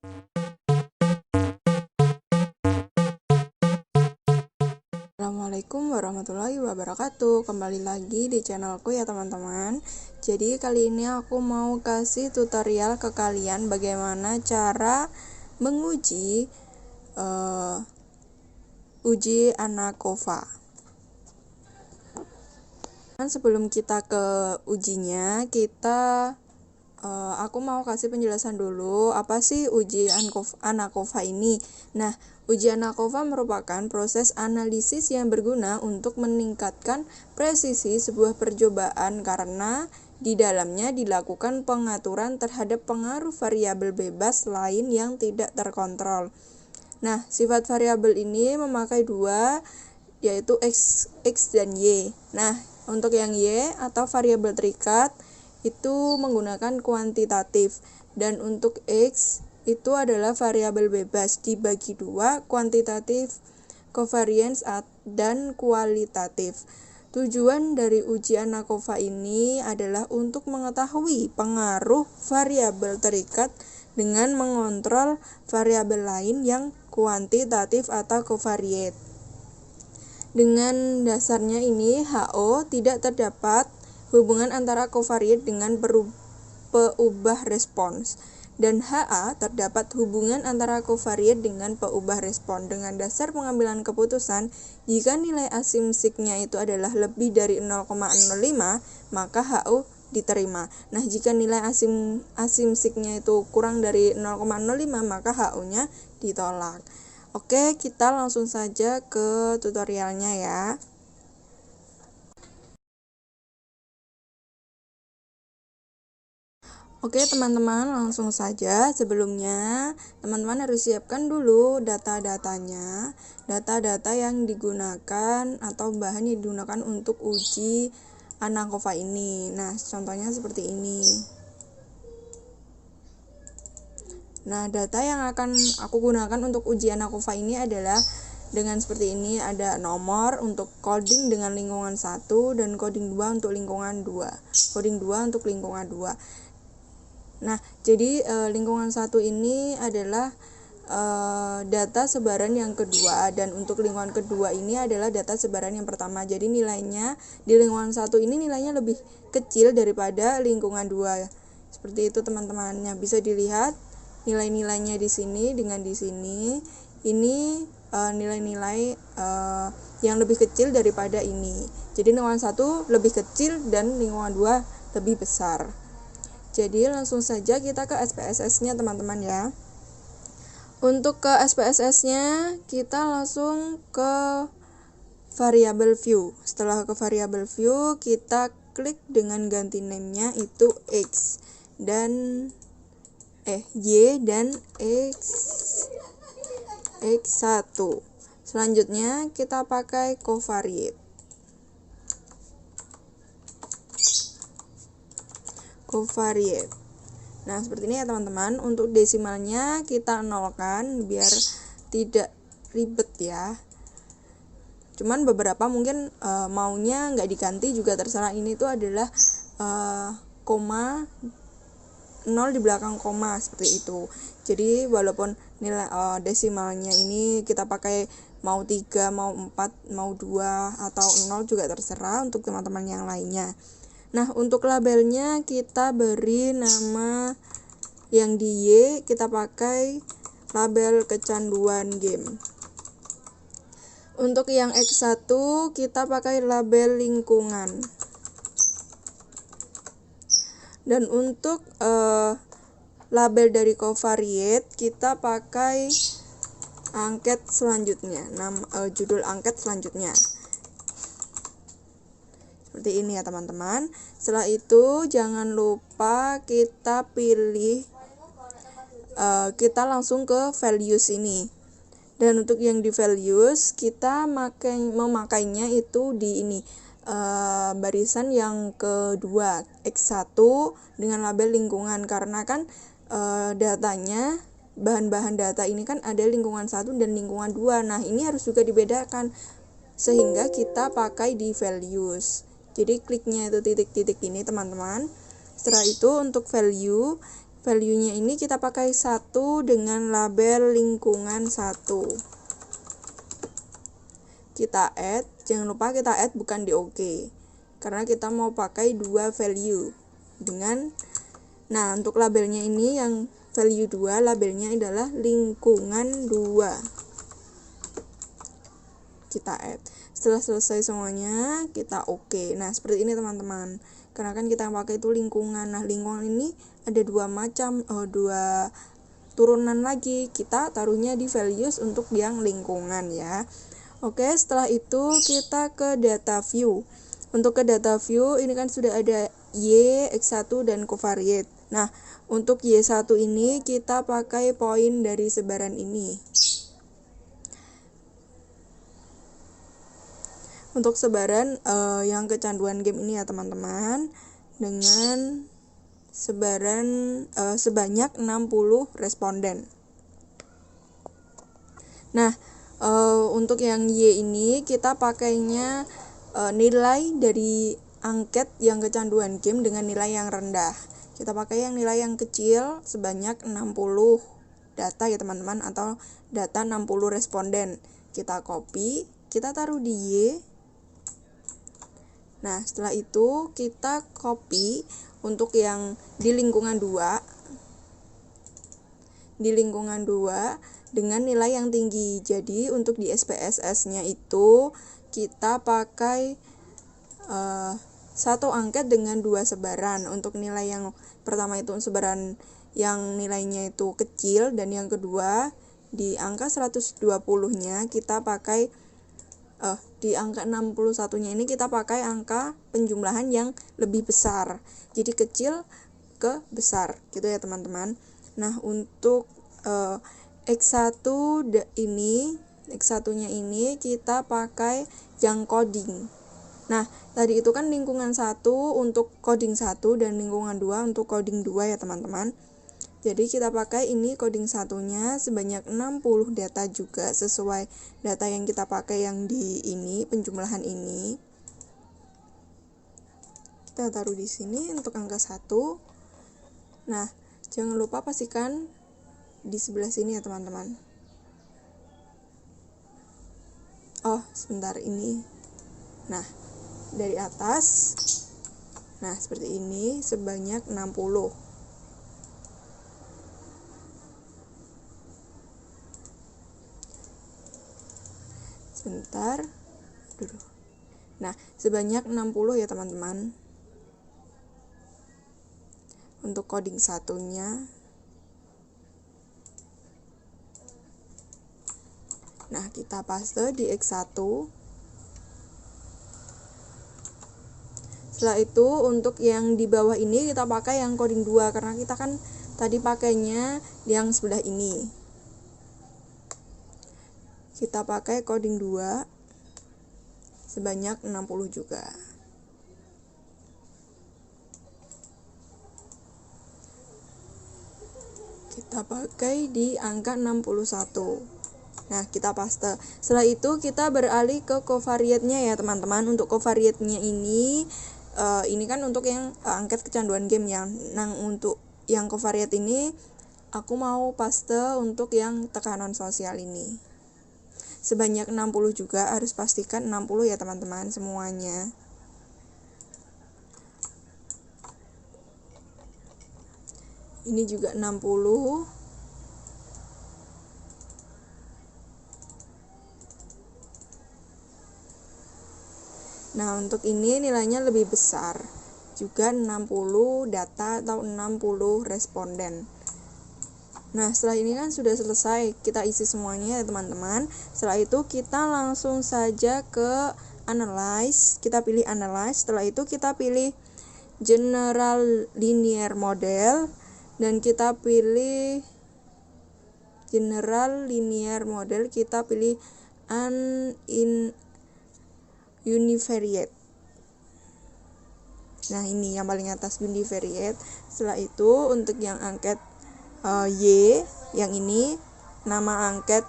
Assalamualaikum warahmatullahi wabarakatuh. Kembali lagi di channelku ya teman-teman. Jadi kali ini aku mau kasih tutorial ke kalian bagaimana cara menguji uji ANACOVA. Sebelum kita ke ujinya, aku mau kasih penjelasan dulu apa sih uji ANACOVA ini. Nah, uji ANACOVA merupakan proses analisis yang berguna untuk meningkatkan presisi sebuah percobaan karena di dalamnya dilakukan pengaturan terhadap pengaruh variabel bebas lain yang tidak terkontrol. Nah, sifat variabel ini memakai dua, yaitu X dan Y. Nah, untuk yang Y atau variabel terikat itu menggunakan kuantitatif, dan untuk X itu adalah variabel bebas dibagi dua, kuantitatif, covariance, dan kualitatif. Tujuan dari uji ANACOVA ini adalah untuk mengetahui pengaruh variabel terikat dengan mengontrol variabel lain yang kuantitatif atau covariate. Dengan dasarnya ini, HO tidak terdapat hubungan antara covariate dengan peubah respons, dan HA terdapat hubungan antara covariate dengan peubah respons. Dengan dasar pengambilan keputusan, jika nilai asimsiknya itu adalah lebih dari 0,05, maka HO diterima. Nah, jika nilai asimsiknya itu kurang dari 0,05, maka HO-nya ditolak. Oke, kita langsung saja ke tutorialnya ya. Oke teman-teman, langsung saja. Sebelumnya teman-teman harus siapkan dulu data-datanya, data-data yang digunakan atau bahan yang digunakan untuk uji ANACOVA ini. Nah, contohnya seperti ini. Nah, data yang akan aku gunakan untuk uji ANACOVA ini adalah dengan seperti ini. Ada nomor untuk coding dengan lingkungan 1 dan coding 2 untuk lingkungan 2. Coding 2 untuk lingkungan 2. Nah, jadi lingkungan 1 ini adalah data sebaran yang kedua, dan untuk lingkungan kedua ini adalah data sebaran yang pertama. Jadi nilainya di lingkungan 1 ini nilainya lebih kecil daripada lingkungan 2. Seperti itu teman-teman. Nah, bisa dilihat nilai-nilainya di sini dengan di sini. Ini nilai-nilai yang lebih kecil daripada ini. Jadi lingkungan 1 lebih kecil dan lingkungan 2 lebih besar. Jadi langsung saja kita ke SPSS-nya teman-teman ya. Untuk ke SPSS-nya kita langsung ke variable view. Setelah ke variable view, kita klik dengan ganti name-nya itu X dan Y dan X1. Selanjutnya kita pakai covariate. Nah, seperti ini ya teman-teman. Untuk desimalnya kita nolkan biar tidak ribet ya. Cuman beberapa mungkin maunya nggak diganti juga terserah. Ini tuh adalah koma 0 di belakang koma seperti itu. Jadi walaupun nilai desimalnya ini kita pakai mau 3, mau 4, mau 2 atau 0 juga terserah untuk teman-teman yang lainnya. Nah, untuk labelnya kita beri nama yang di Y, kita pakai label kecanduan game. Untuk yang X1 kita pakai label lingkungan. Dan untuk label dari covariate kita pakai angket selanjutnya, judul angket selanjutnya. Seperti ini ya teman-teman. Setelah itu jangan lupa kita pilih, kita langsung ke values ini. Dan untuk yang di values kita memakainya itu di ini. Barisan yang kedua X1 dengan label lingkungan, karena kan datanya, bahan-bahan data ini kan ada lingkungan 1 dan lingkungan 2. Nah, ini harus juga dibedakan sehingga kita pakai di values. Jadi kliknya itu titik-titik ini teman-teman. Setelah itu untuk value value-nya ini kita pakai 1 dengan label lingkungan 1. Kita add, jangan lupa kita add bukan di OK, karena kita mau pakai 2 value dengan, nah untuk labelnya ini yang value 2, labelnya adalah lingkungan 2. Kita add. Setelah selesai semuanya, kita OK. Nah, seperti ini teman-teman. Karena kan kita pakai itu lingkungan. Nah, lingkungan ini ada dua turunan lagi. Kita taruhnya di values untuk yang lingkungan ya. Oke, setelah itu kita ke data view. Untuk ke data view ini kan sudah ada Y, X1 dan covariate. Nah, untuk Y1 ini kita pakai poin dari sebaran ini. Untuk sebaran yang kecanduan game ini ya teman-teman, dengan sebaran sebanyak 60 responden. Nah, untuk yang Y ini kita pakainya nilai dari angket yang kecanduan game dengan nilai yang rendah. Kita pakai yang nilai yang kecil sebanyak 60 data ya teman-teman, atau data 60 responden. Kita copy, kita taruh di Y. Nah, setelah itu kita copy untuk yang di lingkungan 2. Di lingkungan 2 dengan nilai yang tinggi. Jadi, untuk di SPSS-nya itu kita pakai satu angket dengan 2 sebaran. Untuk nilai yang pertama itu sebaran yang nilainya itu kecil, dan yang kedua di angka 120-nya kita pakai di angka 61-nya ini kita pakai angka penjumlahan yang lebih besar. Jadi kecil ke besar gitu ya teman-teman. Nah, untuk X1 X1-nya ini kita pakai yang coding. Nah, tadi itu kan lingkungan 1 untuk coding 1 dan lingkungan 2 untuk coding 2 ya teman-teman. Jadi kita pakai ini coding 1-nya sebanyak 60 data juga sesuai data yang kita pakai yang di ini, penjumlahan ini. Kita taruh di sini untuk angka 1. Nah, jangan lupa pastikan di sebelah sini ya teman-teman. Oh, sebentar ini. Nah, dari atas. Nah, seperti ini sebanyak 60. Sebentar. Nah, sebanyak 60 ya teman-teman. Untuk coding 1-nya. Nah, kita paste di X1. Setelah itu untuk yang di bawah ini kita pakai yang coding 2 karena kita kan tadi pakainya yang sebelah ini. Kita pakai coding 2 sebanyak 60 juga. Kita pakai di angka 61. Nah, kita paste. Setelah itu kita beralih ke covariate-nya ya teman-teman. Untuk covariate-nya ini kan untuk yang angket kecanduan game ya. Nah, untuk yang covariate ini aku mau paste untuk yang tekanan sosial ini. Sebanyak 60 juga, harus pastikan 60 ya teman-teman semuanya. Ini juga 60. Nah, untuk ini nilainya lebih besar. Juga 60 data atau 60 responden. Nah, setelah ini kan sudah selesai, kita isi semuanya ya teman-teman. Setelah itu kita langsung saja ke analyze. Kita pilih analyze. Setelah itu kita pilih general linear model, dan kita pilih general linear model, kita pilih univariate. Nah, ini yang paling atas, univariate. Setelah itu untuk yang angket Y, yang ini nama angket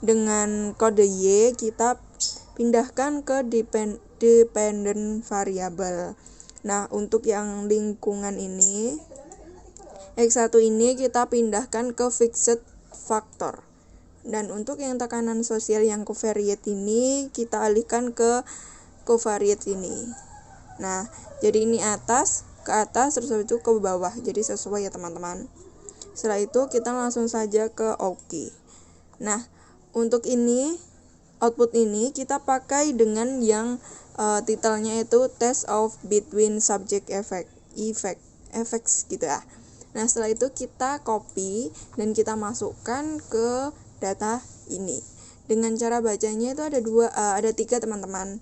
dengan kode Y kita pindahkan ke dependent variable. Nah, untuk yang lingkungan ini X1 ini kita pindahkan ke fixed factor. Dan untuk yang tekanan sosial yang covariate ini kita alihkan ke covariate ini. Nah, jadi ini ke atas terus habis itu ke bawah. Jadi sesuai ya teman-teman. Setelah itu kita langsung saja ke OK. Nah, untuk ini output ini kita pakai dengan yang titelnya itu Test of Between Subject Effects gitu ya. Nah, setelah itu kita copy dan kita masukkan ke data ini. Dengan cara bacanya itu ada 3 teman-teman.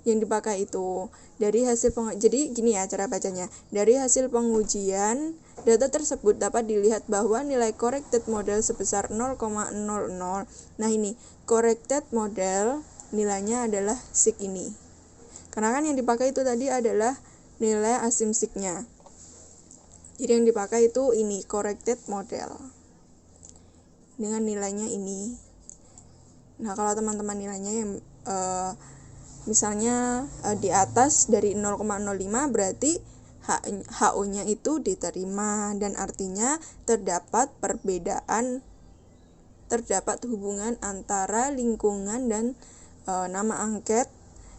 Yang dipakai itu dari hasil jadi gini ya cara bacanya. Dari hasil pengujian, data tersebut dapat dilihat bahwa nilai corrected model sebesar 0,00. Nah, ini corrected model nilainya adalah sig ini. Karena kan yang dipakai itu tadi adalah nilai asimsignya. Jadi yang dipakai itu ini corrected model dengan nilainya ini. Nah, kalau teman-teman nilainya yang misalnya di atas dari 0,05 berarti HO-nya itu diterima dan artinya terdapat hubungan antara lingkungan dan nama angket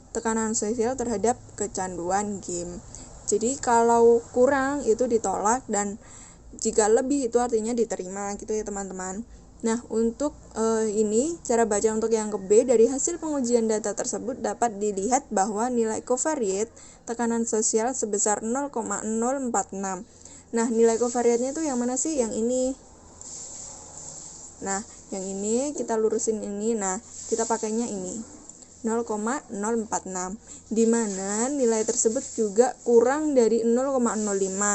tekanan sosial terhadap kecanduan game. Jadi kalau kurang itu ditolak dan jika lebih itu artinya diterima gitu ya teman-teman. Nah, untuk ini cara baca untuk yang ke B, dari hasil pengujian data tersebut dapat dilihat bahwa nilai covariate tekanan sosial sebesar 0,046. Nah, nilai covariate-nya itu yang mana sih? Yang ini. Nah, yang ini kita lurusin ini. Nah, kita pakainya ini 0,046, di mana nilai tersebut juga kurang dari 0,05,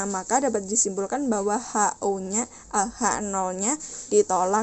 maka dapat disimpulkan bahwa H0-nya ditolak